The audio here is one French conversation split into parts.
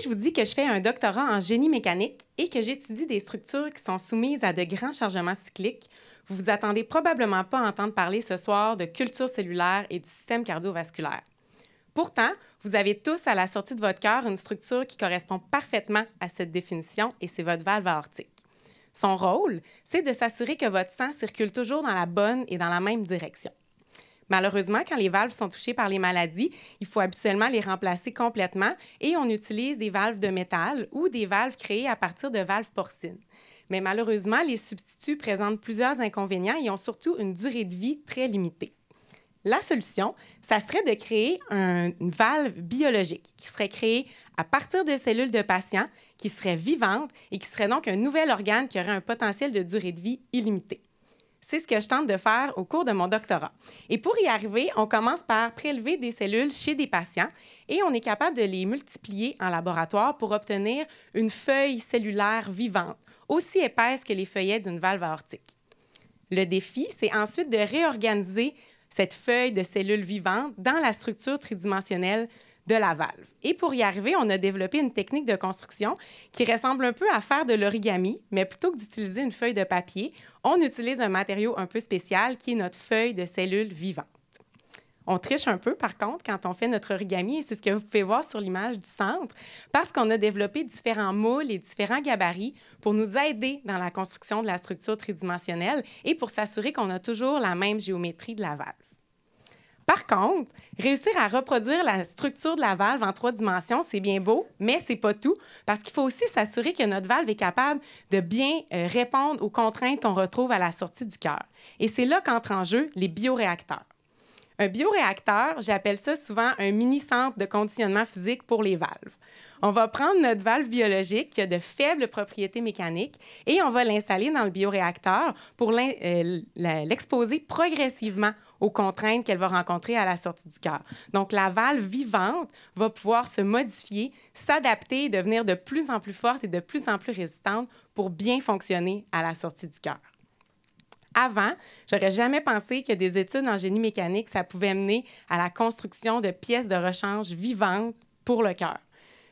je vous dis que je fais un doctorat en génie mécanique et que j'étudie des structures qui sont soumises à de grands chargements cycliques, vous vous attendez probablement pas à entendre parler ce soir de culture cellulaire et du système cardiovasculaire. Pourtant, vous avez tous à la sortie de votre cœur une structure qui correspond parfaitement à cette définition et c'est votre valve aortique. Son rôle, c'est de s'assurer que votre sang circule toujours dans la bonne et dans la même direction. Malheureusement, quand les valves sont touchées par les maladies, il faut habituellement les remplacer complètement et on utilise des valves de métal ou des valves créées à partir de valves porcines. Mais malheureusement, les substituts présentent plusieurs inconvénients et ont surtout une durée de vie très limitée. La solution, ça serait de créer une valve biologique qui serait créée à partir de cellules de patients, qui seraient vivantes et qui serait donc un nouvel organe qui aurait un potentiel de durée de vie illimitée. C'est ce que je tente de faire au cours de mon doctorat. Et pour y arriver, on commence par prélever des cellules chez des patients et on est capable de les multiplier en laboratoire pour obtenir une feuille cellulaire vivante, aussi épaisse que les feuillets d'une valve aortique. Le défi, c'est ensuite de réorganiser cette feuille de cellules vivantes dans la structure tridimensionnelle de la valve. Et pour y arriver, on a développé une technique de construction qui ressemble un peu à faire de l'origami, mais plutôt que d'utiliser une feuille de papier, on utilise un matériau un peu spécial qui est notre feuille de cellules vivantes. On triche un peu, par contre, quand on fait notre origami, et c'est ce que vous pouvez voir sur l'image du centre, parce qu'on a développé différents moules et différents gabarits pour nous aider dans la construction de la structure tridimensionnelle et pour s'assurer qu'on a toujours la même géométrie de la valve. Par contre, réussir à reproduire la structure de la valve en 3 dimensions, c'est bien beau, mais c'est pas tout, parce qu'il faut aussi s'assurer que notre valve est capable de bien répondre aux contraintes qu'on retrouve à la sortie du cœur. Et c'est là qu'entrent en jeu les bioréacteurs. Un bioréacteur, j'appelle ça souvent un mini-centre de conditionnement physique pour les valves. On va prendre notre valve biologique qui a de faibles propriétés mécaniques et on va l'installer dans le bioréacteur pour l'exposer progressivement aux contraintes qu'elle va rencontrer à la sortie du cœur. Donc, la valve vivante va pouvoir se modifier, s'adapter et devenir de plus en plus forte et de plus en plus résistante pour bien fonctionner à la sortie du cœur. Avant, j'aurais jamais pensé que des études en génie mécanique, ça pouvait mener à la construction de pièces de rechange vivantes pour le cœur.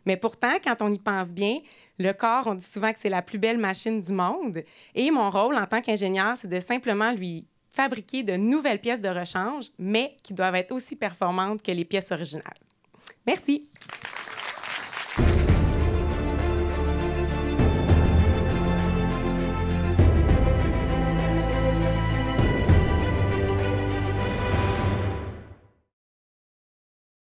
Mais pourtant, quand on y pense bien, le corps, on dit souvent que c'est la plus belle machine du monde. Et mon rôle en tant qu'ingénieur, c'est de simplement lui fabriquer de nouvelles pièces de rechange, mais qui doivent être aussi performantes que les pièces originales. Merci.